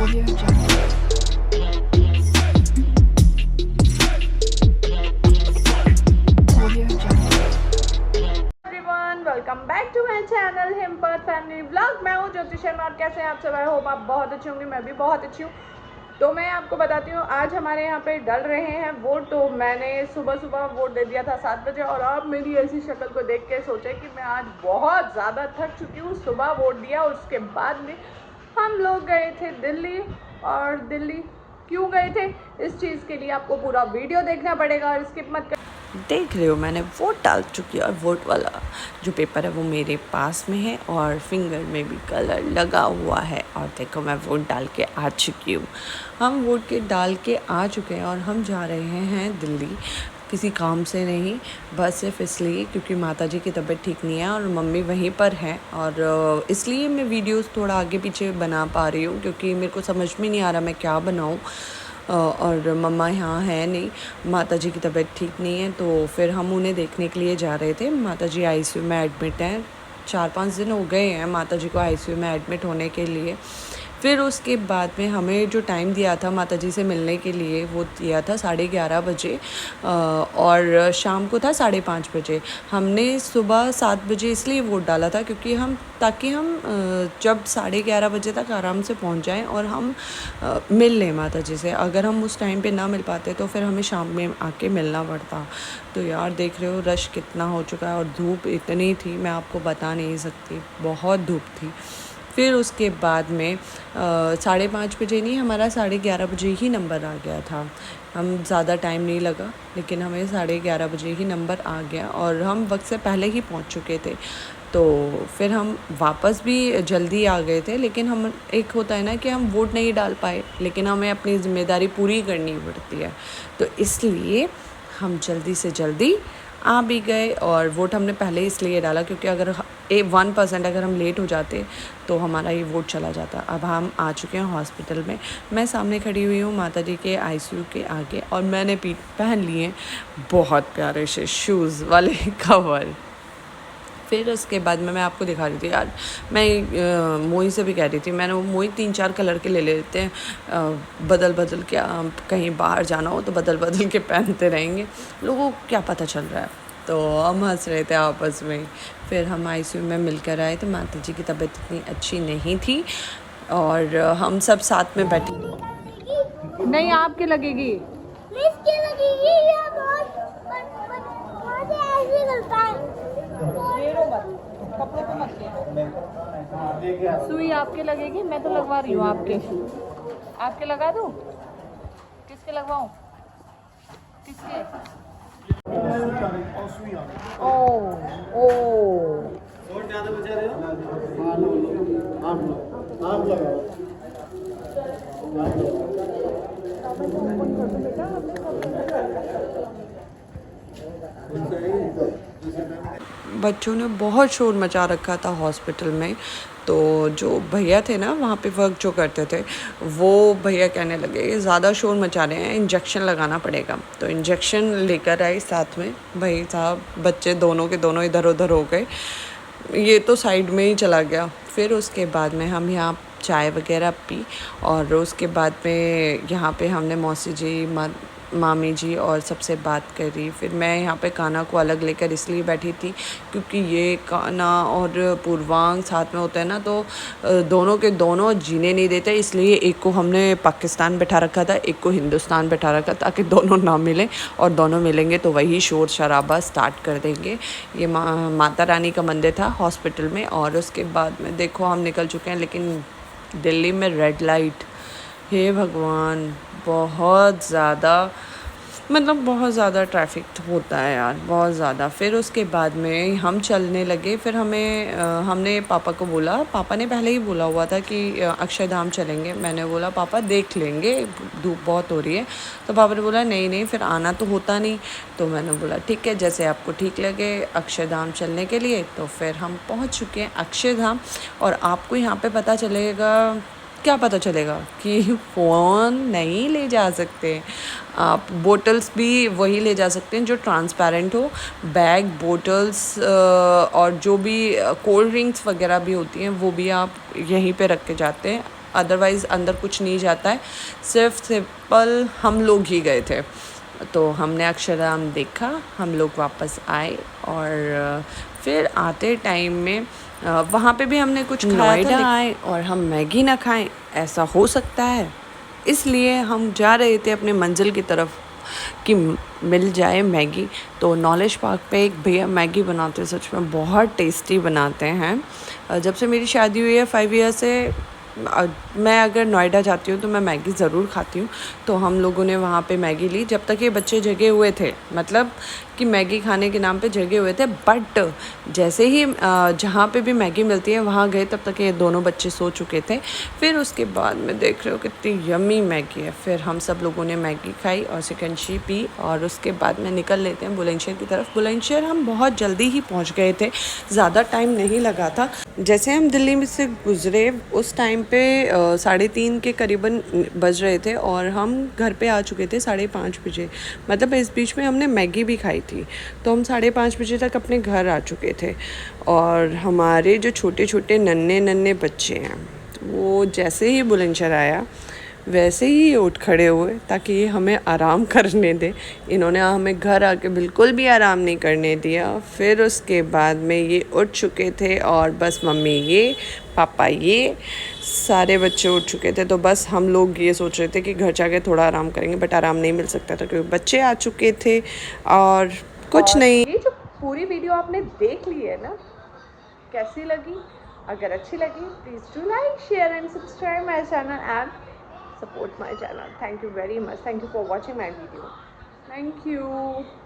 Audio Jungle. Audio Jungle. Everyone, welcome back to my channel Himpat family vlog. मैं हूँ ज्योति शर्मा और कैसे हैं आप सब? आई होप आप बहुत अच्छे होंगे, मैं भी बहुत अच्छी हूँ। तो मैं आपको बताती हूँ, आज हमारे यहाँ पे डल रहे हैं वोट। तो मैंने सुबह सुबह वोट दे दिया था 7 बजे, और अब मेरी ऐसी शक्ल को देख के सोचे कि मैं आज बहुत ज़्यादा थक चुकी हूँ। सुबह वोट दिया, उसके बाद में हम लोग गए थे दिल्ली। और दिल्ली क्यों गए थे, इस चीज़ के लिए आपको पूरा वीडियो देखना पड़ेगा और स्किप मत कर। देख रहे हो, मैंने वोट डाल चुकी है और वोट वाला जो पेपर है वो मेरे पास में है और फिंगर में भी कलर लगा हुआ है। और देखो, मैं वोट डाल के आ चुकी हूँ। हम वोट के डाल के आ चुके हैं और हम जा रहे हैं दिल्ली, किसी काम से नहीं, बस सिर्फ इसलिए क्योंकि माता जी की तबीयत ठीक नहीं है और मम्मी वहीं पर हैं। और इसलिए मैं वीडियोस थोड़ा आगे पीछे बना पा रही हूँ, क्योंकि मेरे को समझ में नहीं आ रहा मैं क्या बनाऊँ। और मम्मा यहाँ है नहीं, माता जी की तबीयत ठीक नहीं है, तो फिर हम उन्हें देखने के लिए जा रहे थे। माता जी आईसीयू में एडमिट हैं, 4-5 दिन हो गए हैं माता जी को आईसीयू में एडमिट होने के लिए। फिर उसके बाद में हमें जो टाइम दिया था माता जी से मिलने के लिए, वो दिया था 11:30 बजे और शाम को था 5:30 बजे। हमने सुबह 7 बजे इसलिए वोट डाला था क्योंकि ताकि हम जब 11:30 बजे तक आराम से पहुंच जाएं और हम मिल लें माता जी से। अगर हम उस टाइम पे ना मिल पाते तो फिर हमें शाम में आके मिलना पड़ता। तो यार देख रहे हो रश कितना हो चुका है, और धूप इतनी थी मैं आपको बता नहीं सकती, बहुत धूप थी। फिर उसके बाद में 5:30 बजे नहीं, हमारा 11:30 बजे ही नंबर आ गया था। हम ज़्यादा टाइम नहीं लगा, लेकिन हमें 11:30 बजे ही नंबर आ गया और हम वक्त से पहले ही पहुंच चुके थे। तो फिर हम वापस भी जल्दी आ गए थे, लेकिन हम, एक होता है ना कि हम वोट नहीं डाल पाए, लेकिन हमें अपनी ज़िम्मेदारी पूरी करनी पड़ती है, तो इसलिए हम जल्दी से जल्दी आ भी गए। और वोट हमने पहले इसलिए डाला क्योंकि अगर 1% अगर हम लेट हो जाते तो हमारा ये वोट चला जाता। अब हम आ चुके हैं हॉस्पिटल में। मैं सामने खड़ी हुई हूँ माता जी के आईसीयू के आगे, और मैंने पहन लिए बहुत प्यारे से शूज़ वाले कवर। फिर उसके बाद में मैं आपको दिखा रही थी यार, मैं मोई से भी कह रही थी, मैंने वो मोई 3-4 कलर के ले लेते हैं, बदल बदल के कहीं बाहर जाना हो तो बदल बदल के पहनते रहेंगे, लोगों को क्या पता चल रहा है। तो हम हंस रहे थे आपस में। फिर हम आईसीयू में मिलकर आए थे। माता जी की तबीयत इतनी अच्छी नहीं थी और हम सब साथ में बैठे। नहीं, आपके लगेगी। इसके लगेगी ये बहुत ऐसे करता है। कपड़ों को मत ले। सुई आपके लगेगी, मैं तो लगवा रही हूँ आपके। आपके लगा दूँ? किसके लगवाऊँ? किसके? ओ ओ आप लगाओ। बच्चों ने बहुत शोर मचा रखा था हॉस्पिटल में। तो जो भैया थे ना वहाँ पे वर्क जो करते थे, वो भैया कहने लगे ज़्यादा शोर मचा रहे हैं, इंजेक्शन लगाना पड़ेगा। तो इंजेक्शन लेकर आए साथ में भाई साहब, बच्चे दोनों के दोनों इधर उधर हो गए, ये तो साइड में ही चला गया। फिर उसके बाद में हम यहाँ चाय वगैरह पी, और उसके बाद में यहाँ पे हमने मौसी जी, मामी जी और सबसे बात करी। फिर मैं यहाँ पे काना को अलग लेकर इसलिए बैठी थी क्योंकि ये काना और पूर्वांग साथ में होते हैं ना, तो दोनों के दोनों जीने नहीं देते, इसलिए एक को हमने पाकिस्तान बैठा रखा था, एक को हिंदुस्तान बैठा रखा था, ताकि दोनों ना मिलें, और दोनों मिलेंगे तो वही शोर शराबा स्टार्ट कर देंगे। ये माता रानी का मंदिर था हॉस्पिटल में। और उसके बाद में देखो हम निकल चुके हैं, लेकिन दिल्ली में रेड लाइट, हे भगवान, बहुत ज़्यादा, मतलब बहुत ज़्यादा ट्रैफिक होता है यार, बहुत ज़्यादा। फिर उसके बाद में हम चलने लगे। फिर हमने पापा को बोला, पापा ने पहले ही बोला हुआ था कि अक्षरधाम चलेंगे। मैंने बोला पापा देख लेंगे, धूप बहुत हो रही है। तो पापा ने बोला नहीं नहीं, फिर आना तो होता नहीं। तो मैंने बोला ठीक है, जैसे आपको ठीक लगे अक्षरधाम चलने के लिए। तो फिर हम पहुँच चुके हैं अक्षरधाम। और आपको यहाँ पर पता चलेगा, क्या पता चलेगा कि फ़ोन नहीं ले जा सकते आप, बोटल्स भी वही ले जा सकते हैं जो ट्रांसपेरेंट हो, बैग, बोटल्स और जो भी कोल्ड ड्रिंक्स वगैरह भी होती हैं वो भी आप यहीं पे रख के जाते हैं। अदरवाइज़ अंदर कुछ नहीं जाता है, सिर्फ सिंपल हम लोग ही गए थे। तो हमने अक्षरधाम देखा, हम लोग वापस आए और फिर आते टाइम में वहाँ पे भी हमने कुछ खाया था। नोएडा आए और हम मैगी ना खाएं, ऐसा हो सकता है? इसलिए हम जा रहे थे अपने मंजिल की तरफ कि मिल जाए मैगी। तो नॉलेज पार्क पे एक भैया मैगी बनाते हैं, सच में बहुत टेस्टी बनाते हैं। जब से मेरी शादी हुई है 5 ईयर से मैं अगर नोएडा जाती हूँ तो मैं मैगी ज़रूर खाती हूँ। तो हम लोगों ने वहाँ पे मैगी ली जब तक ये बच्चे जगे हुए थे, मतलब कि मैगी खाने के नाम पे जगे हुए थे। बट जैसे ही जहाँ पे भी मैगी मिलती है वहाँ गए तब तक ये दोनों बच्चे सो चुके थे। फिर उसके बाद में देख रहे हो कितनी यम्मी मैगी है। फिर हम सब लोगों ने मैगी खाई और शिकंजी पी और उसके बाद में निकल लेते हैं बुलंदशहर की तरफ। बुलंदशहर हम बहुत जल्दी ही पहुँच गए थे, ज़्यादा टाइम नहीं लगा था। जैसे हम दिल्ली में से गुज़रे उस टाइम पे 3:30 के करीबन बज रहे थे और हम घर पे आ चुके थे 5:30 बजे। मतलब इस बीच में हमने मैगी भी खाई थी, तो हम 5:30 बजे तक अपने घर आ चुके थे। और हमारे जो छोटे छोटे नन्हे बच्चे हैं वो जैसे ही बुलंदशहर आया वैसे ही उठ खड़े हुए ताकि ये हमें आराम करने दे। इन्होंने हमें घर आके बिल्कुल भी आराम नहीं करने दिया। फिर उसके बाद में ये उठ चुके थे और बस मम्मी ये, पापा ये, सारे बच्चे उठ चुके थे। तो बस हम लोग ये सोच रहे थे कि घर जाके थोड़ा आराम करेंगे, बट आराम नहीं मिल सकता था क्योंकि बच्चे आ चुके थे और कुछ नहीं। ये जो पूरी वीडियो आपने देख ली है ना, कैसी लगी? अगर अच्छी लगी please do like, share and subscribe my channel and support my channel. Thank you very much. Thank you for watching my video. Thank you.